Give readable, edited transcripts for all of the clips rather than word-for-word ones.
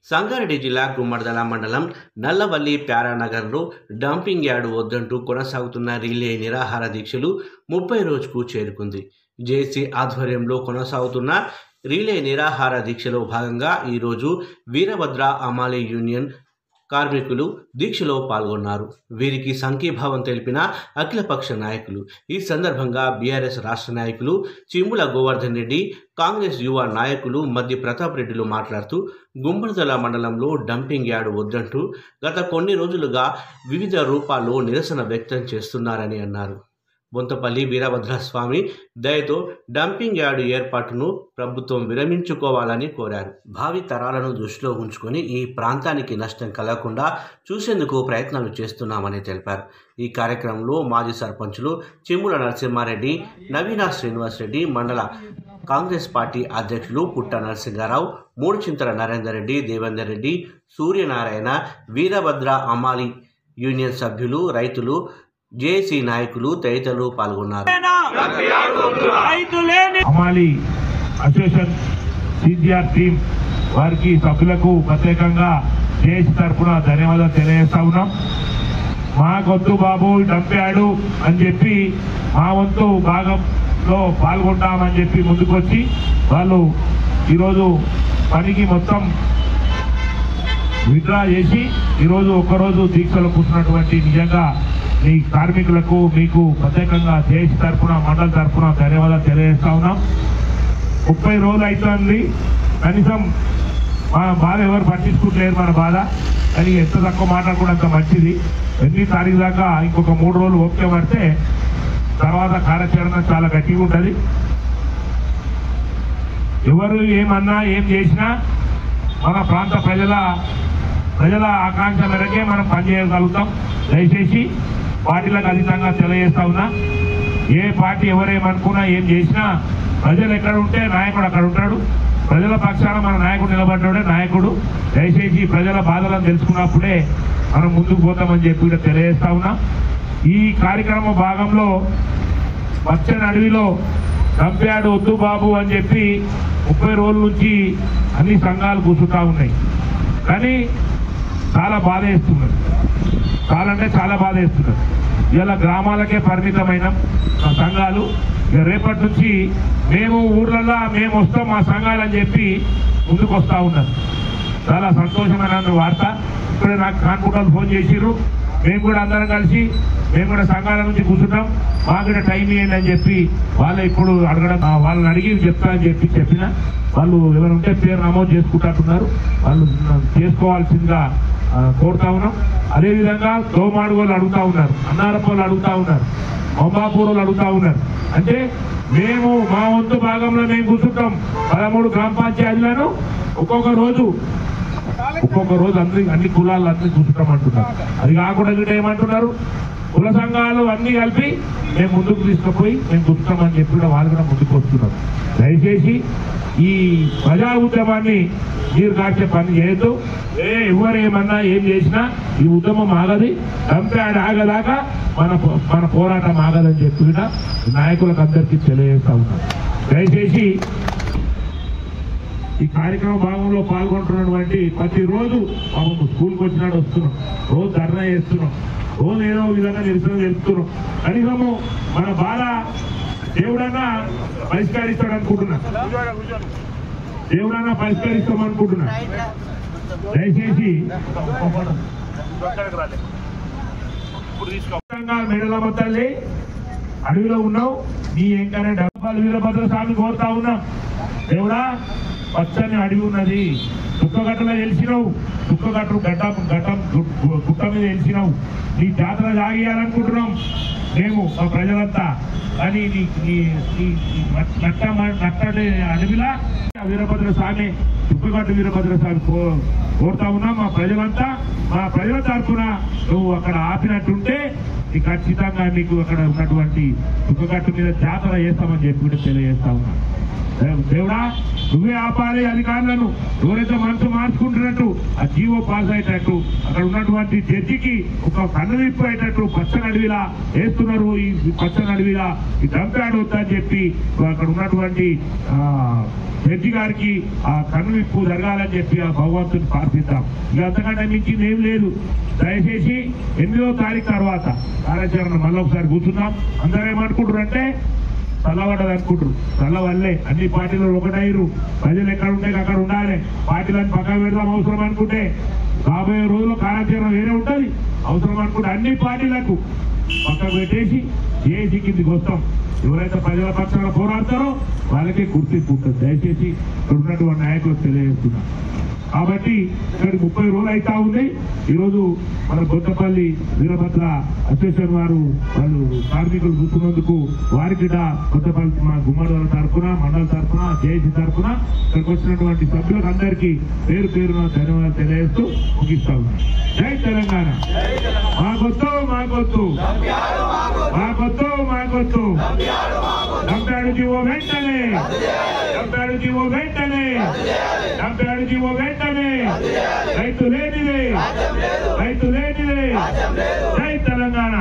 సంగారెడ్డి జిల్లా గుమ్మడిదల మండలం Nallavalli ప్యారానగర్లో dumping yard వద్దంటూ కొనసాగుతున్న రిలే నిరాహార దీక్షలు 30 రోజుకు చేరుకుంది. జేసీ ఆధ్వర్యంలో కొనసాగుతున్న రిలే నిరాహార దీక్షలో భాగంగా ఈరోజు వీరభద్ర అమాలి యూనియన్ కార్మికులు దీక్షలో పాల్గొన్నారు. వీరికి సంఘీభావం తెలిపిన అఖిలపక్ష నాయకులు. ఈ సందర్భంగా బీఆర్ఎస్ రాష్ట్ర నాయకులు చిమ్ముల గోవర్ధన్ రెడ్డి, కాంగ్రెస్ యువ నాయకులు మద్ది ప్రతాప్ రెడ్డిలు మాట్లాడుతూ గుమ్మడిదల మండలంలో డంపింగ్ యార్డు వద్దంటూ గత కొన్ని రోజులుగా వివిధ రూపాల్లో నిరసన వ్యక్తం చేస్తున్నారని అన్నారు. బొంతపల్లి వీరభద్రస్వామి దయతో డంపింగ్ యార్డు ఏర్పాటును ప్రభుత్వం విరమించుకోవాలని కోరారు. భావి తరాలను దృష్టిలో ఉంచుకొని ఈ ప్రాంతానికి నష్టం కలగకుండా చూసేందుకు ప్రయత్నాలు చేస్తున్నామని తెలిపారు. ఈ కార్యక్రమంలో మాజీ సర్పంచులు చిమ్ముల నరసింహారెడ్డి, నవీన శ్రీనివాస్ రెడ్డి, మండల కాంగ్రెస్ పార్టీ అధ్యక్షులు పుట్ట నరసింహారావు, మూడుచింతల నరేందర్ రెడ్డి, దేవేందర్ రెడ్డి, సూర్యనారాయణ, వీరభద్ర అమాలి యూనియన్ సభ్యులు, రైతులు, జేసీ నాయకులు తదితరులు పాల్గొన్నారు. అమాలి అసోసియేషన్ సిజిఆర్ టీం వారికి సభ్యులకు ప్రత్యేకంగా జేసీ తరఫున ధన్యవాదాలు తెలియజేస్తా ఉన్నాం. మాకొద్దు బాబు డంపాడు అని చెప్పి మా వంతు భాగంలో పాల్గొంటామని చెప్పి ముందుకొచ్చి వాళ్ళు ఈరోజు పనికి మొత్తం విత్డ్రా చేసి ఈరోజు ఒక్కరోజు దీక్షలో కూర్చున్నటువంటి నిజంగా ఈ కార్మికులకు మీకు ప్రత్యేకంగా జేసీ తరఫున మండలి తరఫున ధన్యవాదాలు తెలియజేస్తా ఉన్నాం. 30 రోజులు అవుతుంది. కనీసం మా బాధ ఎవరు పట్టించుకుంటలేరు. మన బాధ కానీ ఎంత తక్కువ మాట్లాడకుండా అంత మంచిది. 8 తారీఖు దాకా ఇంకొక 3 రోజులు ఓపిక పడితే తర్వాత కార్యాచరణ చాలా గట్టిగా ఉంటుంది. ఎవరు ఏమన్నా ఏం చేసినా మన ప్రాంత ప్రజల ఆకాంక్ష మేరకే మనం పనిచేయగలుగుతాం. దయచేసి పార్టీలకు అతీతంగా తెలియజేస్తా ఉన్నా, ఏ పార్టీ ఎవరేమనుకున్నా ఏం చేసినా ప్రజలు ఎక్కడ ఉంటే నాయకుడు అక్కడ ఉంటాడు. ప్రజల పక్షాన మన నాయకుడు నిలబడ్డాడే నాయకుడు. దయచేసి ప్రజల బాధలను తెలుసుకున్నప్పుడే మనం ముందుకు పోతామని చెప్పి కూడా తెలియజేస్తా ఉన్నా. ఈ కార్యక్రమ భాగంలో పచ్చని అడవిలో డంప్యార్డు వద్దు బాబు అని చెప్పి 30 రోజుల నుంచి అన్ని సంఘాలు కూర్చుంటా ఉన్నాయి. కానీ చాలా బాధ వేస్తున్నారు. చాలా బాధ వేస్తున్నారు. ఇలా గ్రామాలకే పరిమితమైన సంఘాలు రేపటి నుంచి మేము ఊర్లలో మేము వస్తాం మా సంఘాలు అని చెప్పి ముందుకు వస్తూ ఉన్నారు. చాలా సంతోషమైన వార్త. ఇప్పుడే నాకు కాన్పుటాలు ఫోన్ చేసిర్రు. మేము కూడా అందరం కలిసి మేము కూడా సంఘాల నుంచి కూర్చుంటాం, మాకు కూడా టైం ఇవ్వండి అని చెప్పి వాళ్ళు ఇప్పుడు అడగడం, వాళ్ళని అడిగి చెప్తారని చెప్పిన వాళ్ళు ఎవరుంటే పేరు నమోదు చేసుకుంటున్నారు. వాళ్ళు చేసుకోవాల్సిందిగా కోరుతా ఉన్నాం. అదేవిధంగా దోమాడు వాళ్ళు అడుగుతా ఉన్నారు, అన్నారప్ప వాళ్ళు అడుగుతా ఉన్నారు, మొంబాపూర్ వాళ్ళు అడుగుతా ఉన్నారు. అంటే మేము మా వంతు భాగంలో మేము కూర్చుంటాం. 13 గ్రామ పంచాయతీలను ఒక్కొక్క రోజు అన్ని కులాలు అన్ని కూర్చుంటామంటున్నారు. అది కాకుండా కూడా ఏమంటున్నారు, కుల సంఘాలు అన్ని కలిపి మేము ముందుకు తీసుకుపోయి మేము కూర్చుంటామని చెప్పి కూడా వాళ్ళు కూడా ముందుకు వస్తున్నారు. దయచేసి ఈ ప్రజా ఉద్యమాన్ని మీరు కాచే పని చేయొద్దు. ఎవరు ఏమన్నా ఏం చేసినా ఈ ఉద్యమం ఆగది, డంప్యార్డ్ ఆగదాకా మన పోరాటం ఆగదని చెప్పి కూడా నాయకులకు అందరికీ తెలియజేస్తా ఉన్నాం. దయచేసి ఈ కార్యక్రమ భాగంలో పాల్గొంటున్నటువంటి ప్రతిరోజు మాకు స్కూల్కి వచ్చినాడు వస్తున్నాం, రోజు ధర్నా చేస్తున్నాం, రోజు ఏదో విధంగా నిరసన తెలుపుతున్నాం. కనీసము మన బాధ దేవుడన్నా పరిష్కరిస్తాడు అనుకుంటున్నా, దేవుడన్నా పరిష్కరిస్తామనుకుంటున్నా. దయచేసి మెడలమ్మ తల్లి అడవిలో ఉన్నావు, నీ ఏంకనే డబ్బాలు వీరభద్ర స్వామి కోరుతా ఉన్నాం. దేవుడా పచ్చని అడవి ఉన్నది, దుక్కగట్టలో తెలిసినావు, దుక్కగట్టు గుట్ట మీద తెలిసినావు, నీ జాతర సాగియాలనుకుంటున్నాం మేము మా ప్రజలంతా. కానీ నట్టని అడవిలా వీరభద్ర స్వామి, దుక్కగట్టు వీరభద్ర స్వామి కోరుతా ఉన్నాం. మా ప్రజలంతా మా ప్రజల తరఫున నువ్వు అక్కడ ఆపినట్టుంటే ఖచ్చితంగా నీకు అక్కడ ఉన్నటువంటి దుక్కగట్టు మీద జాతర చేస్తామని చెప్పి తెలియజేస్తా ఉన్నా. దేవుడా నువ్వే ఆపాలి అధికారులను, ఎవరైతే మనసు మార్చుకుంటున్నట్టు ఆ జీవో పాస్ అయ్యేటట్టు, అక్కడ ఉన్నటువంటి జడ్జికి ఒక కన్నువిప్పు అయ్యేటట్టు పచ్చని అడవిలా వేస్తున్నారు. ఈ పచ్చని అడవిలా ఈ డంప్యార్డ్ వద్దని చెప్పి అక్కడ ఉన్నటువంటి జడ్జి గారికి ఆ కన్నువిప్పు జరగాలని చెప్పి ఆ భగవంతుని ప్రార్థిద్దాం. ఇక అంతకంటే మించింది ఏం లేదు. దయచేసి 8వ తారీఖు తర్వాత కార్యాచరణ మళ్ళీ ఒకసారి కూర్చున్నాం. అందరూ ఏమనుకుంటారంటే చల్లబడ్డది అనుకుంటారు. చల్లవల్లే అన్ని పార్టీలు ఒకటైరు, ప్రజలు ఎక్కడ ఉంటే అక్కడ ఉండాలి, పార్టీలను పక్కన పెడదాం అవసరం అనుకుంటే. రాబోయే రోజుల్లో కార్యాచరణ వేరే ఉంటుంది. అవసరం అనుకుంటే అన్ని పార్టీలకు పక్కకు పెట్టేసి జేఏసీ కిందికి వస్తాం. ఎవరైతే ప్రజల పక్షాన పోరాడతారో వాళ్ళకే గుర్తింపు ఉంటుంది. దయచేసి ఇక్కడ ఉన్నటువంటి నాయకులకు తెలియజేస్తున్నాం. కాబట్టి ఇక్కడ 30 రోజులు అవుతా ఉంది. ఈరోజు మన బొత్తపల్లి వీరభద్ర అసోసియేషన్ వాళ్ళు కార్మికులు కూర్చున్నందుకు వారికి బొత్తపల్లి మా గుమ్మడి తరఫున, మండల తరఫున, జేఏసీ తరఫున ఇక్కడికి వచ్చినటువంటి సభ్యులకు అందరికీ పేరు పేరున ధన్యవాదాలు తెలియజేస్తూ ముగిస్తా ఉన్నాం. జై తెలంగాణ. మాకొద్దు మాకొద్దు మాకొద్దు మాకొద్దు. డంప్యార్డ్ జీవో వెంటనే, డంప్యార్డ్ జీవో వెంటనే, డంప్యార్డ్ జీవో వెంటనే. రైతు లేనిదే, రైతు లేనిదే. జై తెలంగాణ.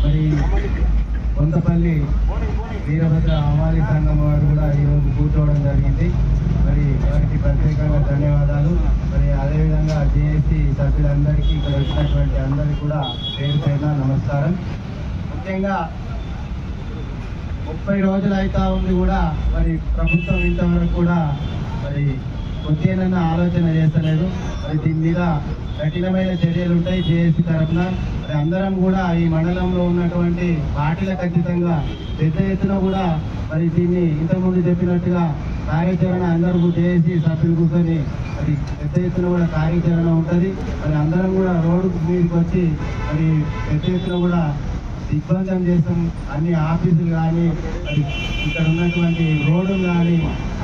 మరి కొంతపల్లి వీరభద్ర హమాలి సంఘం వారు కూడా ఈరోజు కూర్చోవడం జరిగింది. మరి వారికి ప్రత్యేకంగా ధన్యవాదాలు. మరి అదేవిధంగా జేఏసీ సభ్యులందరికీ ఇక్కడ వచ్చినటువంటి అందరికీ కూడా పేరు పేరున నమస్కారం. ముఖ్యంగా 30 రోజులు అవుతా ఉంది కూడా మరి ప్రభుత్వం ఇంతవరకు కూడా మరి కొద్దిగా ఆలోచన చేస్తలేదు. మరి దీని మీద కఠినమైన చర్యలు ఉంటాయి జేఏసీ తరఫున. మరి అందరం కూడా ఈ మండలంలో ఉన్నటువంటి పార్టీలకు ఖచ్చితంగా పెద్ద ఎత్తున కూడా మరి దీన్ని ఇంతకుముందు చెప్పినట్టుగా కార్యాచరణ అందరూ జేఏసీ సభ్యులు కూర్చొని మరి పెద్ద ఎత్తున కూడా కార్యాచరణ ఉంటుంది. మరి అందరం కూడా రోడ్డు మీదకి వచ్చి మరి పెద్ద ఎత్తున కూడా దిగ్బంధం చేస్తాం. అన్ని ఆఫీసులు కానీ మరి ఇక్కడ ఉన్నటువంటి రోడ్డులు కానీ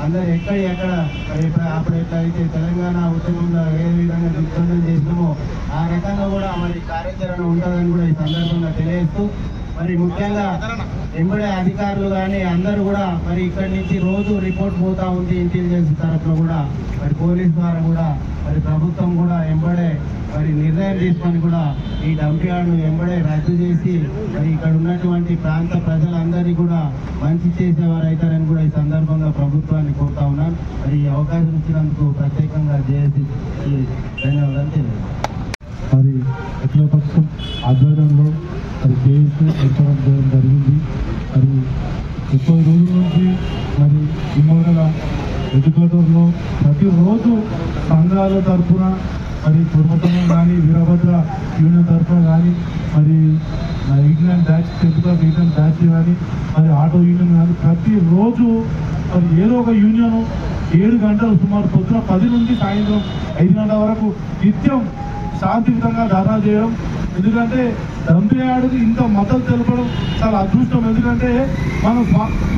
అందరు ఎక్కడ మరి అప్పుడు ఎట్లయితే తెలంగాణ ఉద్యమంలో ఏ విధంగా దిగ్బంధం చేసినామో ఆ రకంగా కూడా మరి కార్యాచరణ ఉంటుందని కూడా ఈ సందర్భంగా తెలియజేస్తూ, మరి ముఖ్యంగా ఎంబడే అధికారులు కానీ అందరూ కూడా మరి ఇక్కడి నుంచి రోజు రిపోర్ట్ పోతా ఉంది ఇంటెలిజెన్స్ తరఫున కూడా, మరి పోలీస్ ద్వారా కూడా మరి ప్రభుత్వం కూడా ఎంబడే మరి నిర్ణయం తీసుకొని కూడా ఈ డంప్యార్డ్ను ఎంబడే రద్దు చేసి మరి ఇక్కడ ఉన్నటువంటి ప్రాంత ప్రజలందరినీ కూడా మంచి చేసేవారు అవుతారని కూడా ఈ సందర్భంగా ప్రభుత్వాన్ని కోరుతా ఉన్నాను. మరి ఈ అవకాశం ఇచ్చినందుకు ప్రత్యేకంగా జేఏసీ ధన్యవాదాలు తెలియజేస్తాను. మరి అఖిలపక్షం ఆధ్వర్యంలో మరి జేఏసీ ఏర్పడడం జరిగింది. మరి 30 రోజుల నుంచి మరి ఈ మండల ఎడ్యుకేటర్లో ప్రతిరోజు సంఘాల తరఫున మరి కుటుంబం కానీ వీరభద్ర యూనియన్ తరఫున కానీ మరి ఈగ్లాండ్ బ్యాచ్ తెలుగుగా ఈగ్లాండ్ బ్యాచ్ కానీ మరి ఆటో యూనియన్ కానీ ప్రతిరోజు మరి ఏదో ఒక యూనియన్ 7 గంటలు సుమారు పొద్దున 10 నుంచి సాయంత్రం 5 గంటల వరకు నిత్యం శాంతియుతంగా ధర్నా చేయడం. ఎందుకంటే డంప్యార్డ్కి ఇంత మద్దతు తెలపడం చాలా అదృష్టం. ఎందుకంటే మనం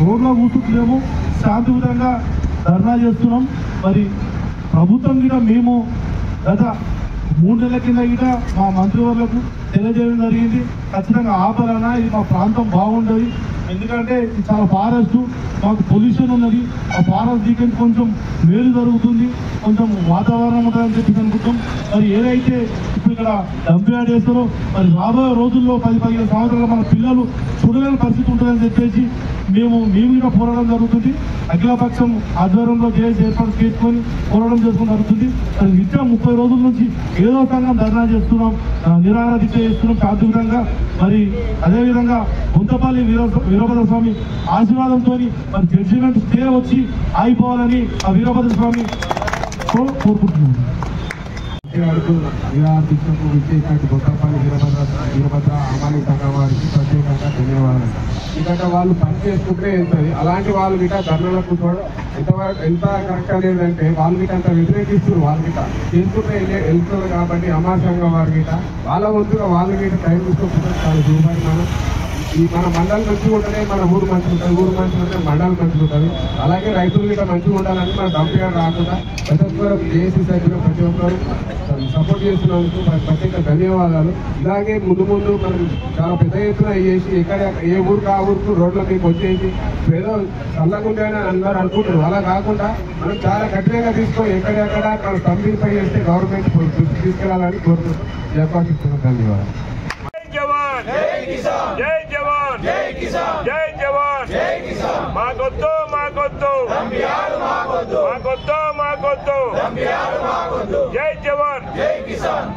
రోడ్లో కూర్చుంటలేము, శాంతియుతంగా ధర్నా చేస్తున్నాం. మరి ప్రభుత్వం కూడా మేము గత 3 నెలల కింద కూడా మా మంత్రివర్లకు తెలియజేయడం జరిగింది. ఖచ్చితంగా ఆపాలన్నా, ఇది మా ప్రాంతం బాగుంటుంది. ఎందుకంటే ఇది చాలా ఫారెస్ట్, మాకు పొల్యూషన్ ఉన్నది. ఆ ఫారెస్ట్ దీనికి కొంచెం మేలు జరుగుతుంది, కొంచెం వాతావరణం ఉంటుందని చెప్పి అనుకుంటాం. మరి ఏదైతే ఇప్పుడు ఇక్కడ డంప్యార్డ్ చేస్తారో మరి రాబోయే రోజుల్లో 10-15 సంవత్సరాలు మన పిల్లలు చూడలేని పరిస్థితి ఉంటుందని చెప్పేసి మేము కూడా పోరాటం జరుగుతుంది. అఖిలపక్షం ఆధ్వర్యంలో జేఏసీ ఏర్పాటు చేసుకొని పోరాటం చేసుకోవడం జరుగుతుంది. మరి నిత్యం 30 రోజుల నుంచి ఏదో సంఘం ధర్నా చేస్తున్నాం, నిరాహార దీక్ష చేస్తున్నాం శాంతియుతంగా. మరి అదేవిధంగా కొంతపల్లి వీరభద్ర స్వామి ఆశీర్వాదంతో మరి జడ్జిమెంట్ స్టే వచ్చి ఆగిపోవాలని ఆ వీరభద్ర స్వామి కోరుకుంటున్నాం. దీక్షకు విచ్చేసినట్టు కొత్తపల్లి వీరభద్ర హమాలి సంఘం వారికి ప్రత్యేకంగా ధన్యవాదాలు. ఎందుకంటే వాళ్ళు పని చేసుకుంటే వెళ్తుంది. అలాంటి వాళ్ళు గిట్ట ధర్నాలకు కూర్చోవడం ఎంత కరెక్ట్ అనేది అంటే వాళ్ళు గిట్ట అంత వ్యతిరేకిస్తున్నారు. వాళ్ళు గిట్ట చేసుకుంటే వెళ్తున్నారు కాబట్టి హమాలి సంఘం వారి గిట్ట వాళ్ళ వంతుగా వాళ్ళు గిట్ట టైం తీసుకోకుండా చాలా చూపాలి. మనం ఈ మన మండలం మంచిగా ఉంటేనే మన ఊరు మంచిగా ఉంటుంది, ఊరు మంచిగా ఉంటే మండలం మంచిగా ఉంటుంది. అలాగే రైతులు కూడా మంచిగా ఉండాలని మన డంప్ యార్డ్ రాకుండా ప్రతి ఒక్కరు జేఏసీ సభ్యులు ప్రతి ఒక్కరు సపోర్ట్ చేస్తున్నందుకు ప్రత్యేక ధన్యవాదాలు. ఇలాగే ముందు ముందు మనం చాలా పెద్ద ఎత్తున చేసి ఎక్కడ ఏ ఊరికి ఆ ఊరికి రోడ్ల మీకు వచ్చేసి ఏదో చల్లకుండానే అందరూ అనుకుంటారు. అలా కాకుండా మనం చాలా కఠినంగా తీసుకొని ఎక్కడెక్కడ మనం స్తంభింపై చేస్తే గవర్నమెంట్ దృష్టి తీసుకెళ్లాలని కోరుతున్నాం. జయపాకిస్తున్నాం. ధన్యవాదాలు. జై జవాన్, జై జవాన్. మాకొద్దు మాకొద్దు మాకొద్దు మాకొద్దు. జై జవాన్, జై కిసాన్.